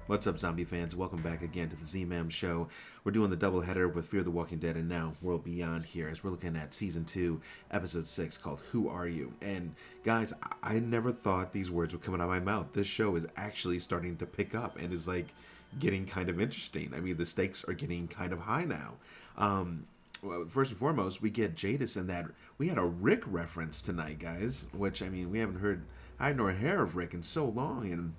What's up, zombie fans? Welcome back again to the Z-Man Show. We're doing the doubleheader with Fear the Walking Dead and now World Beyond here as we're looking at Season 2, Episode 6 called Who Are You? And guys, I never thought these words would come out of my mouth. This show is actually starting to pick up and is like getting kind of interesting. I mean, the stakes are getting kind of high now. Well, first and foremost, we get Jadis in that we had a Rick reference tonight, guys, which, I mean, we haven't heard hide nor hair of Rick in so long, and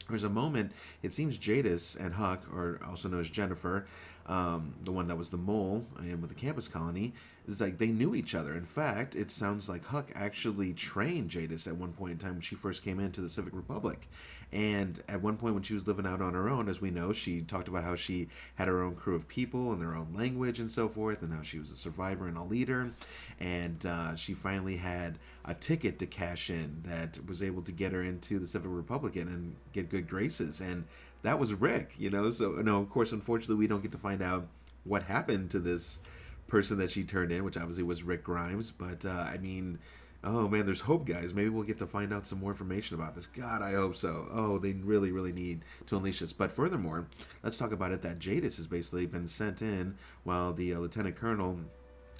there's a moment, it seems Jadis and Huck, or also known as Jennifer, the one that was the mole and with the campus colony, is like they knew each other. In fact, it sounds like Huck actually trained Jadis at one point in time when she first came into the Civic Republic. And at one point when she was living out on her own, as we know, she talked about how she had her own crew of people and their own language and so forth, and how she was a survivor and a leader. And she finally had a ticket to cash in that was able to get her into the Civic Republic and get good graces. And that was Rick, you know. So, no, of course, unfortunately, we don't get to find out what happened to this person that she turned in, which obviously was Rick Grimes. But, I mean, oh, man, there's hope, guys. Maybe we'll get to find out some more information about this. God, I hope so. Oh, they really, really need to unleash this. But furthermore, let's talk about it that Jadis has basically been sent in while the Lieutenant Colonel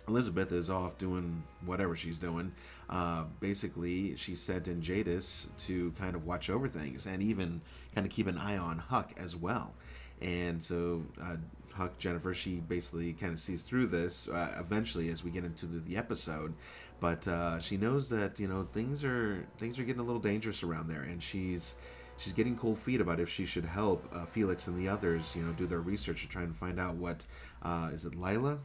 Elizabeth is off doing whatever she's doing. Basically, she sent in Jadis to kind of watch over things and even kind of keep an eye on Huck as well. And so Huck, Jennifer, she basically kind of sees through this eventually as we get into the episode. But she knows that, you know, things are getting a little dangerous around there, and she's getting cold feet about if she should help Felix and the others, you know, do their research to try and find out what is it Leela,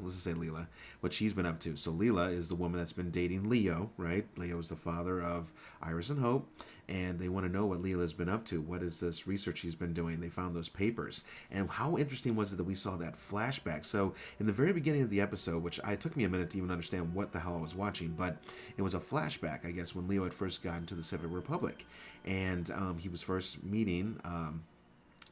let's just say Leela, what she's been up to. So Leela is the woman that's been dating Leo, right? Leo is the father of Iris and Hope, and they want to know what Leela's been up to. What is this research she's been doing? They found those papers. And how interesting was it that we saw that flashback? So in the very beginning of the episode, which I took me a minute to even understand what the hell I was watching, but it was a flashback, I guess, when Leo had first gotten to the Civic Republic. And he was first meeting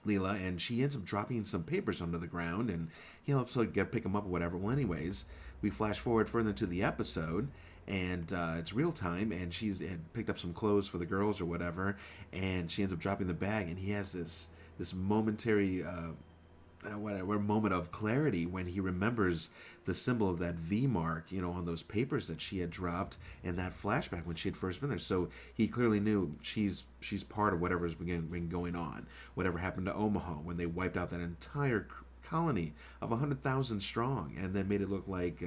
Leela, and she ends up dropping some papers onto the ground, and he helps her pick them up or whatever. Well, anyways, we flash forward further into the episode, and it's real time, and she's had picked up some clothes for the girls or whatever, and she ends up dropping the bag, and he has this momentary whatever moment of clarity when he remembers the symbol of that V mark, you know, on those papers that she had dropped in that flashback when she had first been there. So he clearly knew she's part of whatever's been going on. Whatever happened to Omaha when they wiped out that entire colony of 100,000 strong and then made it look like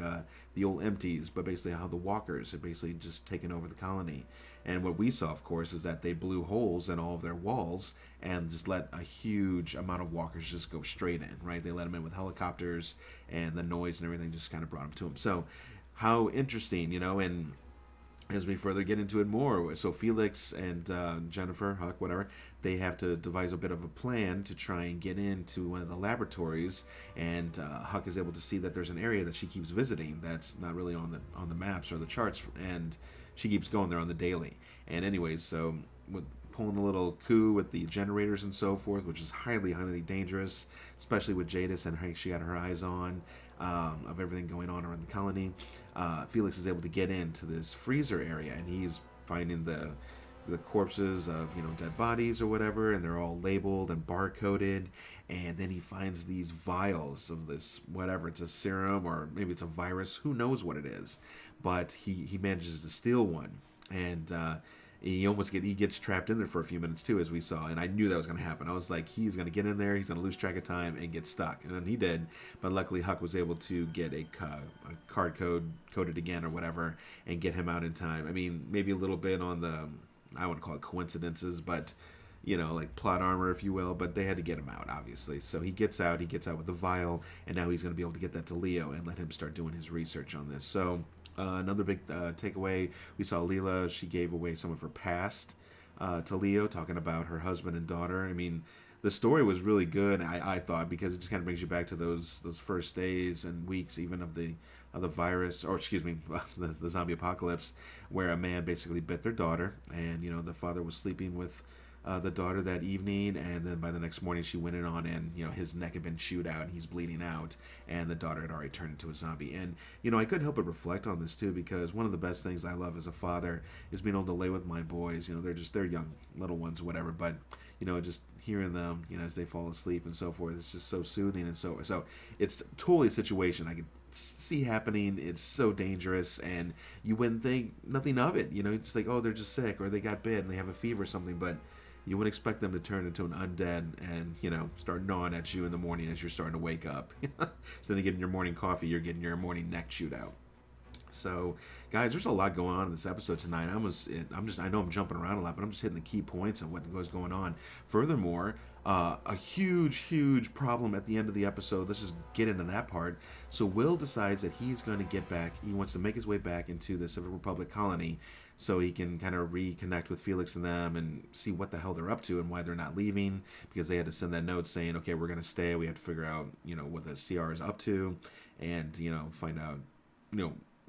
the old empties, but basically how the walkers had basically just taken over the colony. And what we saw, of course, is that they blew holes in all of their walls and just let a huge amount of walkers just go straight in, right? They let them in with helicopters, and the noise and everything just kind of brought them to them. So how interesting, you know. And as we further get into it more, so Felix and Jennifer, Huck, whatever, they have to devise a bit of a plan to try and get into one of the laboratories, and Huck is able to see that there's an area that she keeps visiting that's not really on the maps or the charts, and she keeps going there on the daily. And anyways, so with pulling a little coup with the generators and so forth, which is highly, highly dangerous, especially with Jadis and her, she got her eyes on of everything going on around the colony. Felix is able to get into this freezer area, and he's finding the corpses of, you know, dead bodies or whatever, and they're all labeled and barcoded. And then he finds these vials of this, whatever, it's a serum or maybe it's a virus, who knows what it is, but he manages to steal one. And he gets trapped in there for a few minutes too, as we saw, and I knew that was going to happen. I was like, he's going to get in there, he's going to lose track of time and get stuck, and then he did. But luckily, Huck was able to get a card coded again or whatever, and get him out in time. I mean, maybe a little bit on the, I wouldn't call it coincidences, but, you know, like plot armor, if you will, but they had to get him out, obviously. So he gets out with the vial, and now he's going to be able to get that to Leo and let him start doing his research on this. So another big takeaway, we saw Leela, she gave away some of her past to Leo, talking about her husband and daughter. I mean, the story was really good, I thought, because it just kind of brings you back to those first days and weeks, even of the virus, or excuse me, the zombie apocalypse, where a man basically bit their daughter, and, you know, the father was sleeping with the daughter that evening, and then by the next morning she went in on, and his neck had been chewed out and he's bleeding out, and the daughter had already turned into a zombie. And I couldn't help but reflect on this too, because one of the best things I love as a father is being able to lay with my boys. They're young little ones, whatever, but just hearing them, as they fall asleep and so forth, it's just so soothing. And so it's totally a situation I could see happening. It's so dangerous, and you wouldn't think nothing of it. It's like, oh, they're just sick, or they got bit and they have a fever or something, but you wouldn't expect them to turn into an undead and start gnawing at you in the morning as you're starting to wake up. Instead of getting your morning coffee, you're getting your morning neck chewed out. So, guys, there's a lot going on in this episode tonight. I know I'm jumping around a lot, but I'm just hitting the key points of what goes going on. Furthermore, a huge problem at the end of the episode. Let's just get into that part. So Will decides that he's going to get back. He wants to make his way back into the Civic Republic colony so he can kind of reconnect with Felix and them and see what the hell they're up to and why they're not leaving, because they had to send that note saying, okay, we're going to stay. We have to figure out, what the CR is up to, and, find out,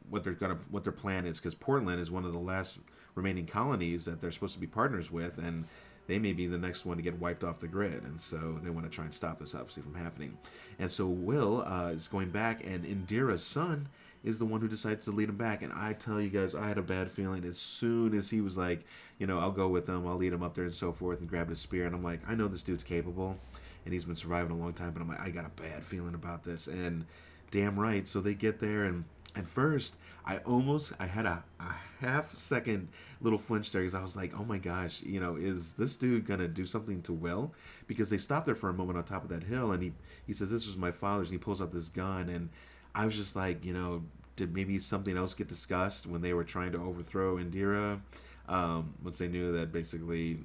what their plan is, because Portland is one of the last remaining colonies that they're supposed to be partners with, and they may be the next one to get wiped off the grid, and so they want to try and stop this obviously from happening. And so Will is going back, and Indira's son is the one who decides to lead him back. And I tell you guys, I had a bad feeling as soon as he was like, I'll go with them, I'll lead him up there and so forth, and grabbed his spear. And I'm like, I know this dude's capable, and he's been surviving a long time, but I'm like, I got a bad feeling about this. And damn right, so they get there, and at first, I had a half second little flinch there, because I was like, oh my gosh, is this dude going to do something to Will? Because they stopped there for a moment on top of that hill, and he says, this was my father's, and he pulls out this gun, and I was just like, did maybe something else get discussed when they were trying to overthrow Indira? Once they knew that basically,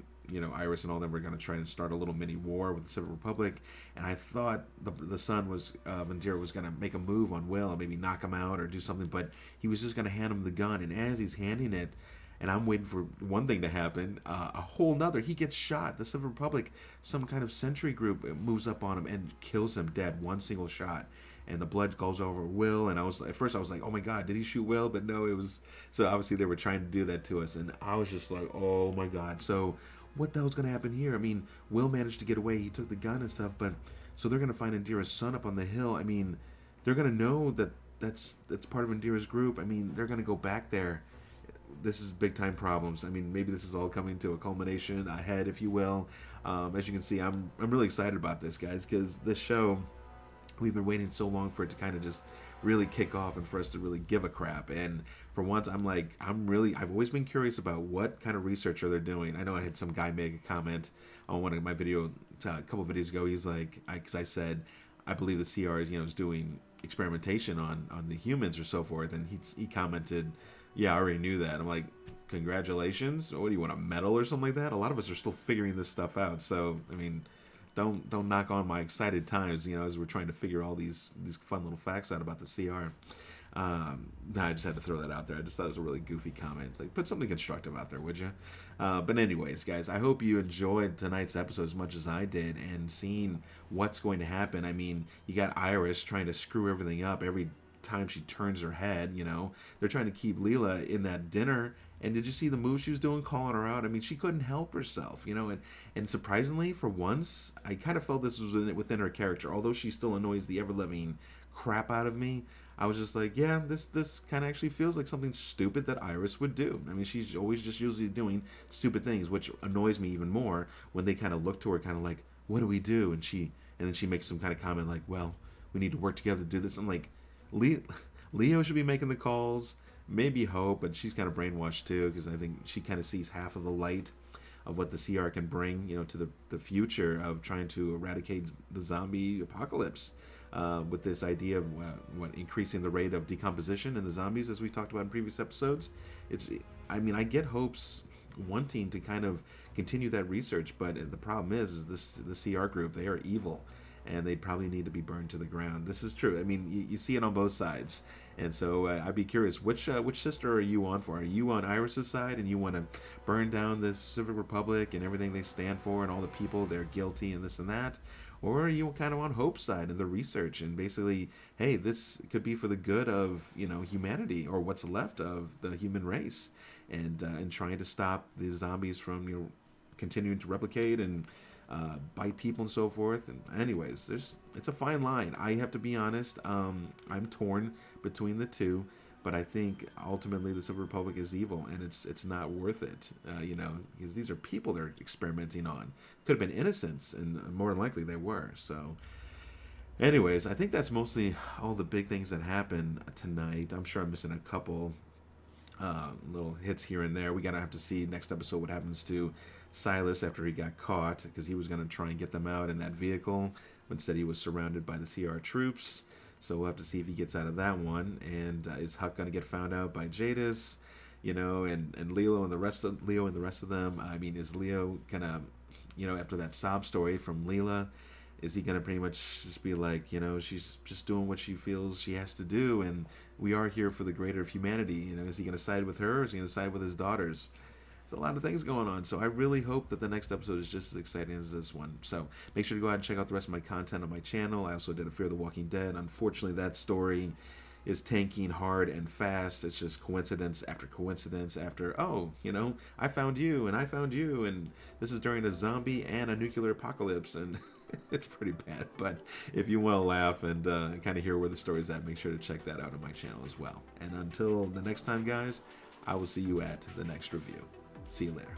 Iris and all them were going to try and start a little mini war with the Civic Republic, and I thought the son of Indira was going to make a move on Will and maybe knock him out or do something, but he was just going to hand him the gun, and as he's handing it, and I'm waiting for one thing to happen, a whole nother, he gets shot. The Civic Republic, some kind of sentry group moves up on him and kills him dead, one single shot. And the blood goes over Will, and at first I was like, oh my god, did he shoot Will? But no, it was, so obviously they were trying to do that to us, and I was just like, oh my god. So what the hell's going to happen here? I mean, Will managed to get away, he took the gun and stuff, but so they're going to find Indira's son up on the hill. I mean, they're going to know that that's part of Indira's group. I mean, they're going to go back there. This is big time problems. I mean, maybe this is all coming to a culmination ahead, if you will. As you can see, I'm really excited about this, guys, because this show, we've been waiting so long for it to kind of just really kick off and for us to really give a crap. And for once, I've always been curious about what kind of research are they doing. I know I had some guy make a comment on one of my video a couple videos ago. He's like, because I said, I believe the CR is doing experimentation on the humans or so forth, and he commented, yeah, I already knew that. I'm like, congratulations. What do you want, a medal or something like that? A lot of us are still figuring this stuff out. So I mean, don't knock on my excited times, as we're trying to figure all these fun little facts out about the CR. I just had to throw that out there. I just thought it was a really goofy comment. It's like, put something constructive out there, would you? But anyways, guys, I hope you enjoyed tonight's episode as much as I did, and seeing what's going to happen. I mean, you got Iris trying to screw everything up every time she turns her head. They're trying to keep Leela in that dinner. And did you see the move she was doing, calling her out? I mean, she couldn't help herself, and surprisingly, for once, I kind of felt this was within her character. Although she still annoys the ever-living crap out of me, I was just like, yeah, this kind of actually feels like something stupid that Iris would do. I mean, she's always just usually doing stupid things, which annoys me even more when they kind of look to her kind of like, what do we do? And then she makes some kind of comment like, well, we need to work together to do this. I'm like, Leo should be making the calls. Maybe Hope, but she's kind of brainwashed too, because I think she kind of sees half of the light of what the CR can bring, to the future of trying to eradicate the zombie apocalypse, with this idea of increasing the rate of decomposition in the zombies, as we talked about in previous episodes. I get Hope's wanting to kind of continue that research, but the problem is the CR group, they are evil, and they probably need to be burned to the ground. This is true. I mean, you see it on both sides. And so I'd be curious, which sister are you on for? Are you on Iris's side and you want to burn down this Civic Republic and everything they stand for and all the people they're guilty and this and that? Or are you kind of on Hope's side and the research and basically, hey, this could be for the good of, humanity, or what's left of the human race, and trying to stop the zombies from continuing to replicate and bite people and so forth. And anyways, it's a fine line. I have to be honest. I'm torn between the two, but I think ultimately the Silver Republic is evil, and it's not worth it. Because these are people they're experimenting on. Could have been innocents, and more than likely they were. So, anyways, I think that's mostly all the big things that happened tonight. I'm sure I'm missing a couple little hits here and there. We gotta have to see next episode what happens to Silas after he got caught, because he was gonna try and get them out in that vehicle. Instead, he was surrounded by the CR troops. So we'll have to see if he gets out of that one. And is Huck gonna get found out by Jadis? And Leo and the rest of them. I mean, is Leo gonna, after that sob story from Leela, is he gonna pretty much just be like, she's just doing what she feels she has to do, and we are here for the greater of humanity. Is he gonna side with her, or is he gonna side with his daughters? There's a lot of things going on, so I really hope that the next episode is just as exciting as this one. So make sure to go ahead and check out the rest of my content on my channel. I also did a Fear the Walking Dead. Unfortunately, that story is tanking hard and fast. It's just coincidence after coincidence after, I found you, and this is during a zombie and a nuclear apocalypse, and it's pretty bad. But if you want to laugh and kind of hear where the story's at, make sure to check that out on my channel as well. And until the next time, guys, I will see you at the next review. See you later.